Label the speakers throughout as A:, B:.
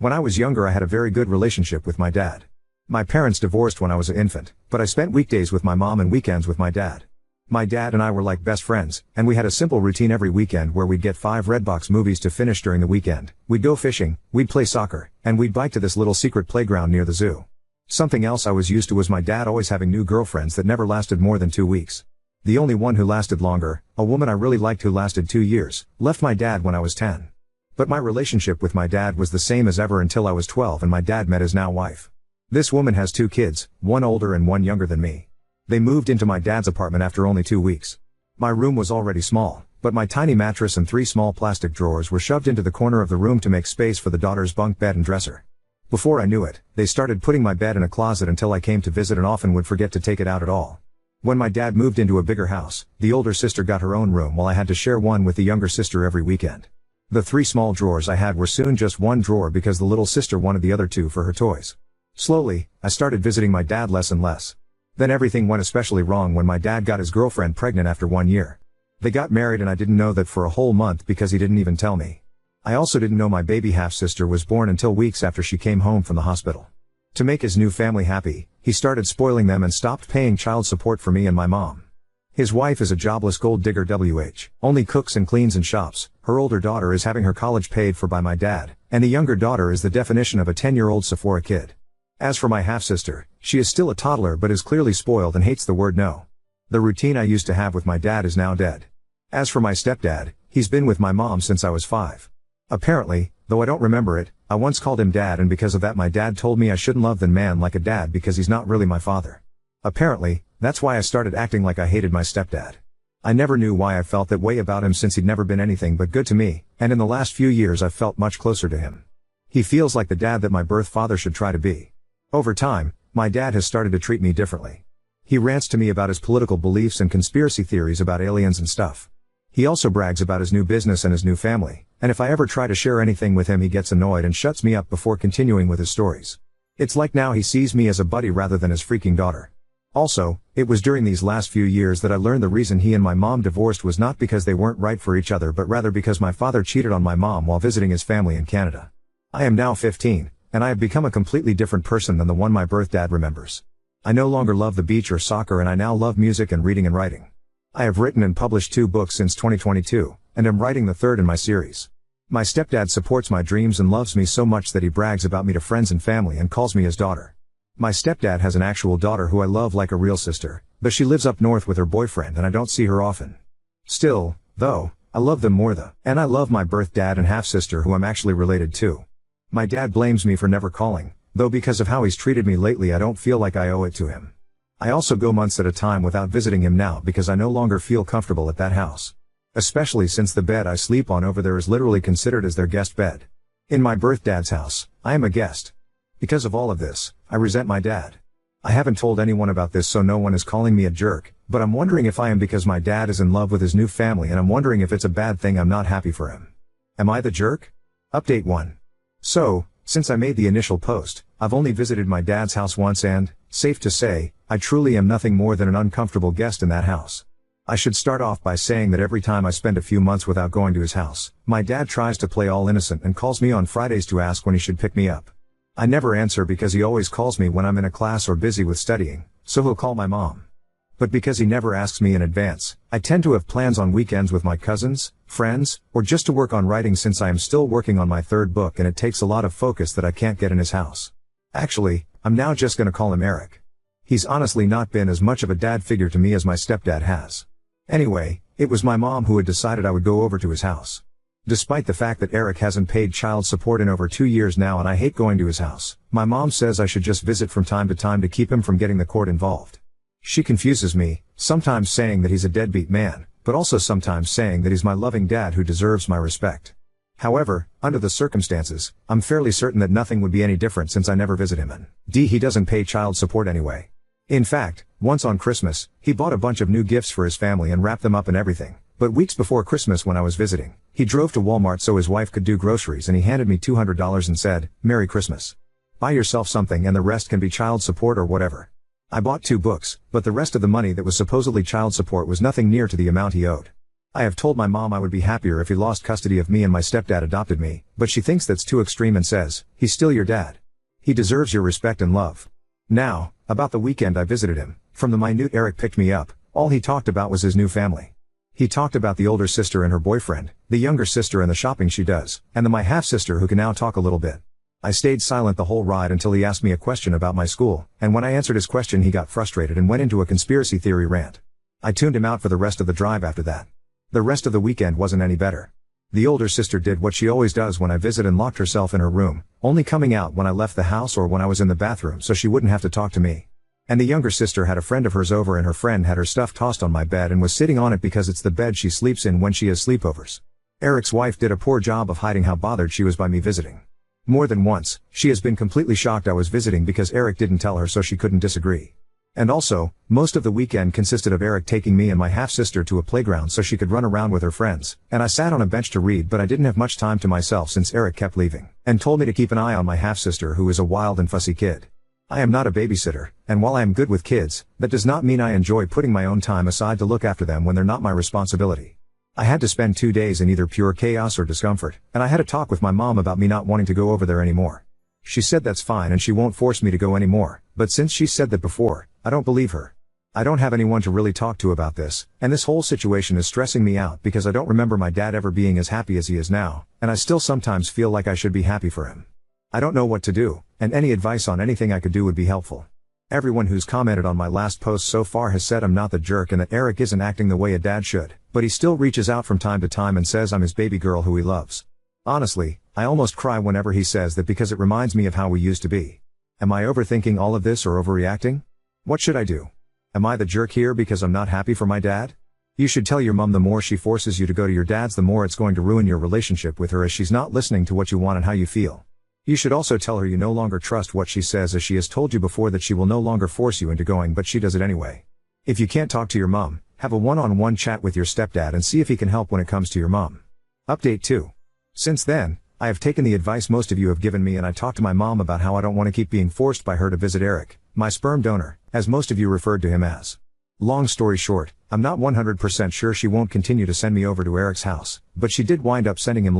A: When I was younger I had a very good relationship with my dad. My parents divorced when I was an infant, but I spent weekdays with my mom and weekends with my dad. My dad and I were like best friends, and we had a simple routine every weekend where we'd get 5 Redbox movies to finish during the weekend, we'd go fishing, we'd play soccer, and we'd bike to this little secret playground near the zoo. Something else I was used to was my dad always having new girlfriends that never lasted more than 2 weeks. The only one who lasted longer, a woman I really liked who lasted 2 years, left my dad when I was 10. But my relationship with my dad was the same as ever until I was 12 and my dad met his now wife. This woman has 2 kids, one older and one younger than me. They moved into my dad's apartment after only 2 weeks. My room was already small, but my tiny mattress and 3 small plastic drawers were shoved into the corner of the room to make space for the daughter's bunk bed and dresser. Before I knew it, they started putting my bed in a closet until I came to visit and often would forget to take it out at all. When my dad moved into a bigger house, the older sister got her own room while I had to share one with the younger sister every weekend. The 3 small drawers I had were soon just one drawer because the little sister wanted the other 2 for her toys. Slowly, I started visiting my dad less and less. Then everything went especially wrong when my dad got his girlfriend pregnant after 1 year. They got married and I didn't know that for a whole month because he didn't even tell me. I also didn't know my baby half-sister was born until weeks after she came home from the hospital. To make his new family happy, he started spoiling them and stopped paying child support for me and my mom. His wife is a jobless gold digger only cooks and cleans and shops, her older daughter is having her college paid for by my dad, and the younger daughter is the definition of a 10-year-old Sephora kid. As for my half-sister, she is still a toddler but is clearly spoiled and hates the word no. The routine I used to have with my dad is now dead. As for my stepdad, he's been with my mom since I was 5. Apparently, though I don't remember it, I once called him dad and because of that my dad told me I shouldn't love the man like a dad because he's not really my father. Apparently, that's why I started acting like I hated my stepdad. I never knew why I felt that way about him since he'd never been anything but good to me, and in the last few years I've felt much closer to him. He feels like the dad that my birth father should try to be. Over time, my dad has started to treat me differently. He rants to me about his political beliefs and conspiracy theories about aliens and stuff. He also brags about his new business and his new family, and if I ever try to share anything with him he gets annoyed and shuts me up before continuing with his stories. It's like now he sees me as a buddy rather than his freaking daughter. Also, it was during these last few years that I learned the reason he and my mom divorced was not because they weren't right for each other but rather because my father cheated on my mom while visiting his family in Canada. I am now 15, and I have become a completely different person than the one my birth dad remembers. I no longer love the beach or soccer and I now love music and reading and writing. I have written and published 2 books since 2022, and am writing the 3rd in my series. My stepdad supports my dreams and loves me so much that he brags about me to friends and family and calls me his daughter. My stepdad has an actual daughter who I love like a real sister, but she lives up north with her boyfriend and I don't see her often. Still, though, I love them more and I love my birth dad and half-sister who I'm actually related to. My dad blames me for never calling, though because of how he's treated me lately I don't feel like I owe it to him. I also go months at a time without visiting him now because I no longer feel comfortable at that house. Especially since the bed I sleep on over there is literally considered as their guest bed. In my birth dad's house, I am a guest. Because of all of this, I resent my dad. I haven't told anyone about this so no one is calling me a jerk, but I'm wondering if I am because my dad is in love with his new family and I'm wondering if it's a bad thing I'm not happy for him. Am I the jerk? Update 1. So, since I made the initial post, I've only visited my dad's house once and, safe to say, I truly am nothing more than an uncomfortable guest in that house. I should start off by saying that every time I spend a few months without going to his house, my dad tries to play all innocent and calls me on Fridays to ask when he should pick me up. I never answer because he always calls me when I'm in a class or busy with studying, so he'll call my mom. But because he never asks me in advance, I tend to have plans on weekends with my cousins, friends, or just to work on writing since I am still working on my 3rd book and it takes a lot of focus that I can't get in his house. Actually, I'm now just gonna call him Eric. He's honestly not been as much of a dad figure to me as my stepdad has. Anyway, it was my mom who had decided I would go over to his house. Despite the fact that Eric hasn't paid child support in over 2 years now and I hate going to his house, my mom says I should just visit from time to time to keep him from getting the court involved. She confuses me, sometimes saying that he's a deadbeat man, but also sometimes saying that he's my loving dad who deserves my respect. However, under the circumstances, I'm fairly certain that nothing would be any different since I never visit him and he doesn't pay child support anyway. In fact, once on Christmas, he bought a bunch of new gifts for his family and wrapped them up and everything. But weeks before Christmas when I was visiting, he drove to Walmart so his wife could do groceries and he handed me $200 and said, "Merry Christmas. Buy yourself something and the rest can be child support or whatever." I bought 2 books, but the rest of the money that was supposedly child support was nothing near to the amount he owed. I have told my mom I would be happier if he lost custody of me and my stepdad adopted me, but she thinks that's too extreme and says, he's still your dad. He deserves your respect and love. Now, about the weekend I visited him, from the minute Eric picked me up, all he talked about was his new family. He talked about the older sister and her boyfriend, the younger sister and the shopping she does, and my half-sister who can now talk a little bit. I stayed silent the whole ride until he asked me a question about my school, and when I answered his question he got frustrated and went into a conspiracy theory rant. I tuned him out for the rest of the drive after that. The rest of the weekend wasn't any better. The older sister did what she always does when I visit and locked herself in her room, only coming out when I left the house or when I was in the bathroom so she wouldn't have to talk to me. And the younger sister had a friend of hers over and her friend had her stuff tossed on my bed and was sitting on it because it's the bed she sleeps in when she has sleepovers. Eric's wife did a poor job of hiding how bothered she was by me visiting. More than once, she has been completely shocked I was visiting because Eric didn't tell her so she couldn't disagree. And also, most of the weekend consisted of Eric taking me and my half-sister to a playground so she could run around with her friends, and I sat on a bench to read but I didn't have much time to myself since Eric kept leaving, and told me to keep an eye on my half-sister who is a wild and fussy kid. I am not a babysitter, and while I am good with kids, that does not mean I enjoy putting my own time aside to look after them when they're not my responsibility. I had to spend 2 days in either pure chaos or discomfort, and I had a talk with my mom about me not wanting to go over there anymore. She said that's fine and she won't force me to go anymore, but since she said that before, I don't believe her. I don't have anyone to really talk to about this, and this whole situation is stressing me out because I don't remember my dad ever being as happy as he is now, and I still sometimes feel like I should be happy for him. I don't know what to do, and any advice on anything I could do would be helpful. Everyone who's commented on my last post so far has said I'm not the jerk and that Eric isn't acting the way a dad should, but he still reaches out from time to time and says I'm his baby girl who he loves. Honestly, I almost cry whenever he says that because it reminds me of how we used to be. Am I overthinking all of this or overreacting? What should I do? Am I the jerk here because I'm not happy for my dad? You should tell your mom the more she forces you to go to your dad's the more it's going to ruin your relationship with her as she's not listening to what you want and how you feel. You should also tell her you no longer trust what she says as she has told you before that she will no longer force you into going but she does it anyway. If you can't talk to your mom, have a one-on-one chat with your stepdad and see if he can help when it comes to your mom. Update 2. Since then, I have taken the advice most of you have given me and I talked to my mom about how I don't want to keep being forced by her to visit Eric, my sperm donor, as most of you referred to him as. Long story short, I'm not 100% sure she won't continue to send me over to Eric's house, but she did wind up sending him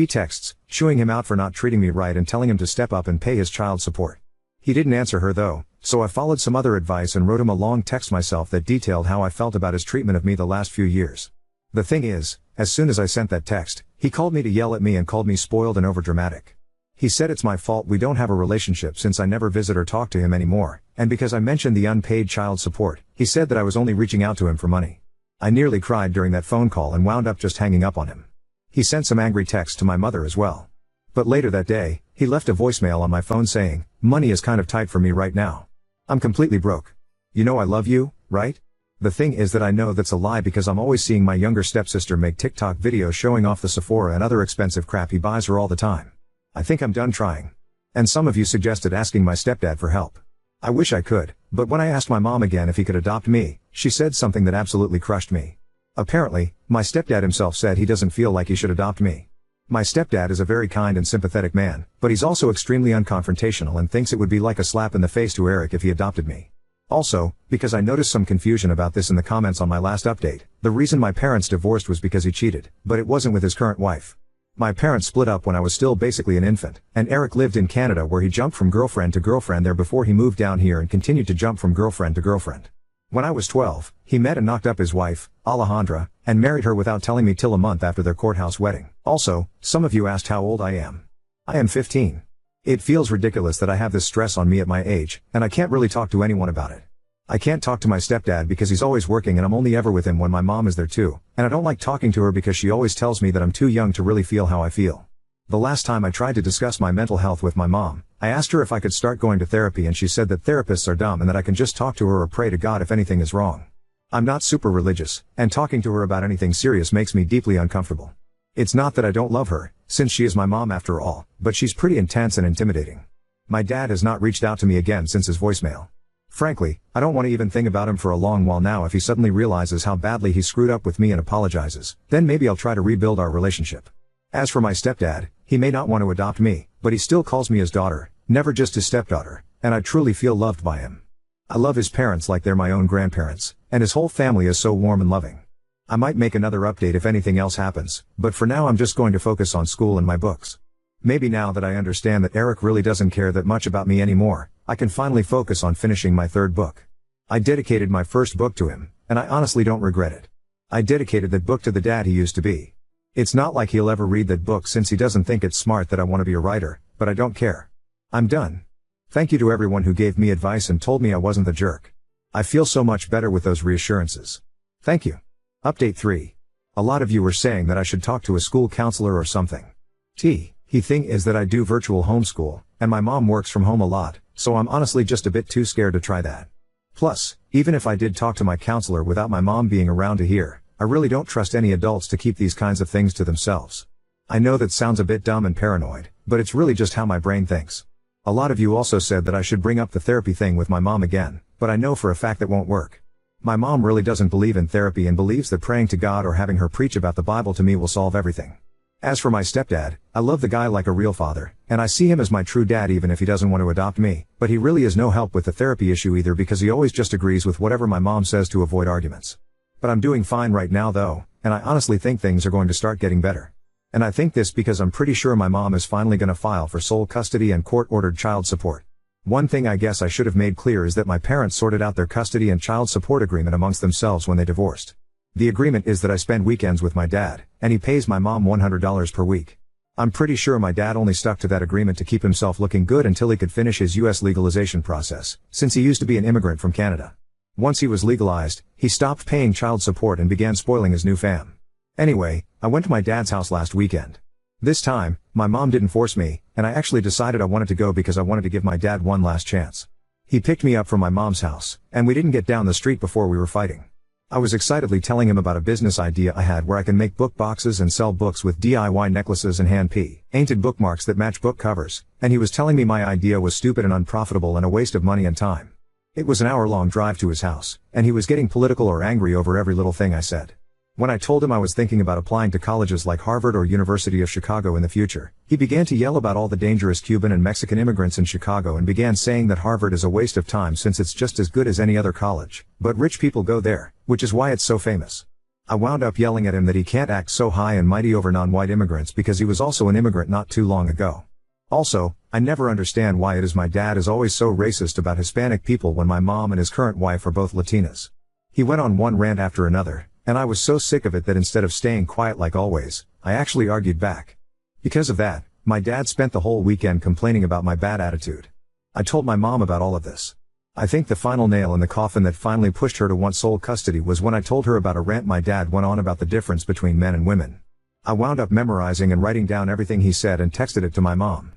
A: texts, chewing him out for not treating me right and telling him to step up and pay his child support. He didn't answer her though, so I followed some other advice and wrote him a long text myself that detailed how I felt about his treatment of me the last few years. The thing is, as soon as I sent that text, he called me to yell at me and called me spoiled and overdramatic. He said it's my fault we don't have a relationship since I never visit or talk to him anymore, and because I mentioned the unpaid child support, he said that I was only reaching out to him for money. I nearly cried during that phone call and wound up just hanging up on him. He sent some angry texts to my mother as well. But later that day, he left a voicemail on my phone saying, "Money is kind of tight for me right now. I'm completely broke. You know I love you, right?" The thing is that I know that's a lie because I'm always seeing my younger stepsister make TikTok videos showing off the Sephora and other expensive crap he buys her all the time. I think I'm done trying. And some of you suggested asking my stepdad for help. I wish I could, but when I asked my mom again if he could adopt me, she said something that absolutely crushed me. Apparently, my stepdad himself said he doesn't feel like he should adopt me. My stepdad is a very kind and sympathetic man, but he's also extremely unconfrontational and thinks it would be like a slap in the face to Eric if he adopted me. Also, because I noticed some confusion about this in the comments on my last update, the reason my parents divorced was because he cheated, but it wasn't with his current wife. My parents split up when I was still basically an infant, and Eric lived in Canada where he jumped from girlfriend to girlfriend there before he moved down here and continued to jump from girlfriend to girlfriend. When I was 12, he met and knocked up his wife, Alejandra, and married her without telling me till a month after their courthouse wedding. Also, some of you asked how old I am. I am 15. It feels ridiculous that I have this stress on me at my age, and I can't really talk to anyone about it. I can't talk to my stepdad because he's always working and I'm only ever with him when my mom is there too, and I don't like talking to her because she always tells me that I'm too young to really feel how I feel. The last time I tried to discuss my mental health with my mom, I asked her if I could start going to therapy and she said that therapists are dumb and that I can just talk to her or pray to God if anything is wrong. I'm not super religious, and talking to her about anything serious makes me deeply uncomfortable. It's not that I don't love her, since she is my mom after all, but she's pretty intense and intimidating. My dad has not reached out to me again since his voicemail. Frankly, I don't want to even think about him for a long while now. If he suddenly realizes how badly he screwed up with me and apologizes, then maybe I'll try to rebuild our relationship. As for my stepdad, he may not want to adopt me, but he still calls me his daughter, never just his stepdaughter, and I truly feel loved by him. I love his parents like they're my own grandparents, and his whole family is so warm and loving. I might make another update if anything else happens, but for now I'm just going to focus on school and my books. Maybe now that I understand that Eric really doesn't care that much about me anymore, I can finally focus on finishing my third book. I dedicated my first book to him, and I honestly don't regret it. I dedicated that book to the dad he used to be. It's not like he'll ever read that book since he doesn't think it's smart that I want to be a writer, but I don't care. I'm done. Thank you to everyone who gave me advice and told me I wasn't the jerk. I feel so much better with those reassurances. Thank you. Update 3. A lot of you were saying that I should talk to a school counselor or something. The thing is that I do virtual homeschool, and my mom works from home a lot, so I'm honestly just a bit too scared to try that. Plus, even if I did talk to my counselor without my mom being around to hear, I really don't trust any adults to keep these kinds of things to themselves. I know that sounds a bit dumb and paranoid, but it's really just how my brain thinks. A lot of you also said that I should bring up the therapy thing with my mom again, but I know for a fact that won't work. My mom really doesn't believe in therapy and believes that praying to God or having her preach about the Bible to me will solve everything. As for my stepdad, I love the guy like a real father, and I see him as my true dad even if he doesn't want to adopt me, but he really is no help with the therapy issue either because he always just agrees with whatever my mom says to avoid arguments. But I'm doing fine right now though, and I honestly think things are going to start getting better. And I think this because I'm pretty sure my mom is finally going to file for sole custody and court-ordered child support. One thing I guess I should have made clear is that my parents sorted out their custody and child support agreement amongst themselves when they divorced. The agreement is that I spend weekends with my dad, and he pays my mom $100 per week. I'm pretty sure my dad only stuck to that agreement to keep himself looking good until he could finish his US legalization process, since he used to be an immigrant from Canada. Once he was legalized, he stopped paying child support and began spoiling his new fam. Anyway, I went to my dad's house last weekend. This time, my mom didn't force me, and I actually decided I wanted to go because I wanted to give my dad one last chance. He picked me up from my mom's house, and we didn't get down the street before we were fighting. I was excitedly telling him about a business idea I had where I can make book boxes and sell books with DIY necklaces and hand-painted bookmarks that match book covers, and he was telling me my idea was stupid and unprofitable and a waste of money and time. It was an hour-long drive to his house, and he was getting political or angry over every little thing I said. When I told him I was thinking about applying to colleges like Harvard or University of Chicago in the future, he began to yell about all the dangerous Cuban and Mexican immigrants in Chicago and began saying that Harvard is a waste of time since it's just as good as any other college, but rich people go there, which is why it's so famous. I wound up yelling at him that he can't act so high and mighty over non-white immigrants because he was also an immigrant not too long ago. Also, I never understand why it is my dad is always so racist about Hispanic people when my mom and his current wife are both Latinas. He went on one rant after another, and I was so sick of it that instead of staying quiet like always, I actually argued back. Because of that, my dad spent the whole weekend complaining about my bad attitude. I told my mom about all of this. I think the final nail in the coffin that finally pushed her to want sole custody was when I told her about a rant my dad went on about the difference between men and women. I wound up memorizing and writing down everything he said and texted it to my mom.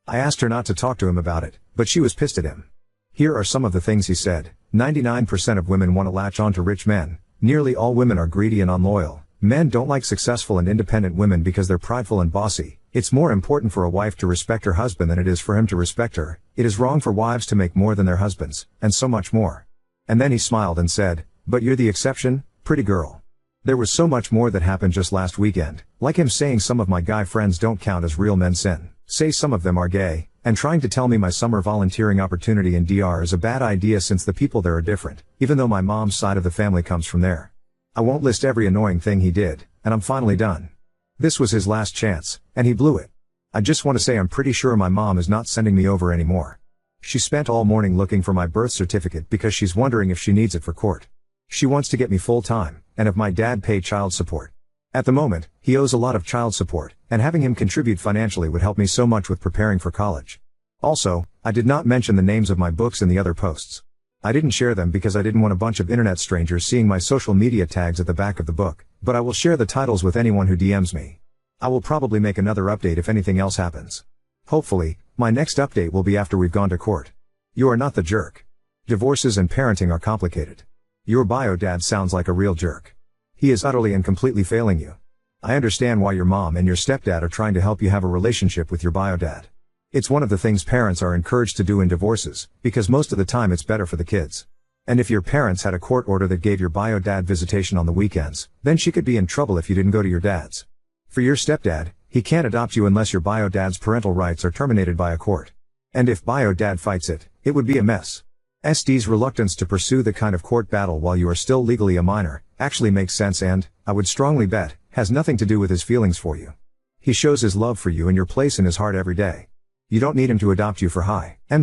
A: I asked her not to talk to him about it, but she was pissed at him. Here are some of the things he said. 99% of women want to latch on to rich men. Nearly all women are greedy and unloyal. Men don't like successful and independent women because they're prideful and bossy. It's more important for a wife to respect her husband than it is for him to respect her. It is wrong for wives to make more than their husbands, and so much more. And then he smiled and said, "But you're the exception, pretty girl." There was so much more that happened just last weekend, like him saying some of my guy friends don't count as real men sin, say some of them are gay, and trying to tell me my summer volunteering opportunity in DR is a bad idea since the people there are different, even though my mom's side of the family comes from there. I won't list every annoying thing he did, and I'm finally done. This was his last chance, and he blew it. I just want to say I'm pretty sure my mom is not sending me over anymore. She spent all morning looking for my birth certificate because she's wondering if she needs it for court. She wants to get me full-time, and if my dad pay child support. At the moment, he owes a lot of child support, and having him contribute financially would help me so much with preparing for college. Also, I did not mention the names of my books in the other posts. I didn't share them because I didn't want a bunch of internet strangers seeing my social media tags at the back of the book, but I will share the titles with anyone who DMs me. I will probably make another update if anything else happens. Hopefully, my next update will be after we've gone to court. You are not the jerk. Divorces and parenting are complicated. Your bio dad sounds like a real jerk. He is utterly and completely failing you. I understand why your mom and your stepdad are trying to help you have a relationship with your bio dad. It's one of the things parents are encouraged to do in divorces, because most of the time it's better for the kids. And if your parents had a court order that gave your bio dad visitation on the weekends, then she could be in trouble if you didn't go to your dad's. For your stepdad, he can't adopt you unless your bio dad's parental rights are terminated by a court. And if bio dad fights it, it would be a mess. SD's reluctance to pursue the kind of court battle while you are still legally a minor, actually makes sense and, I would strongly bet, has nothing to do with his feelings for you. He shows his love for you and your place in his heart every day. You don't need him to adopt you for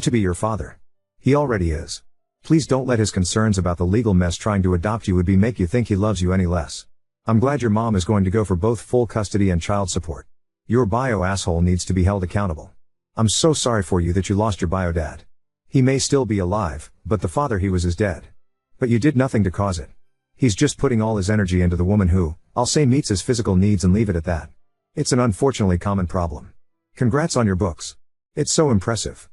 A: to be your father. He already is. Please don't let his concerns about the legal mess trying to adopt you would be make you think he loves you any less. I'm glad your mom is going to go for both full custody and child support. Your bio asshole needs to be held accountable. I'm so sorry for you that you lost your bio dad. He may still be alive, but the father he was is dead. But you did nothing to cause it. He's just putting all his energy into the woman who, I'll say, meets his physical needs and leave it at that. It's an unfortunately common problem. Congrats on your books. It's so impressive.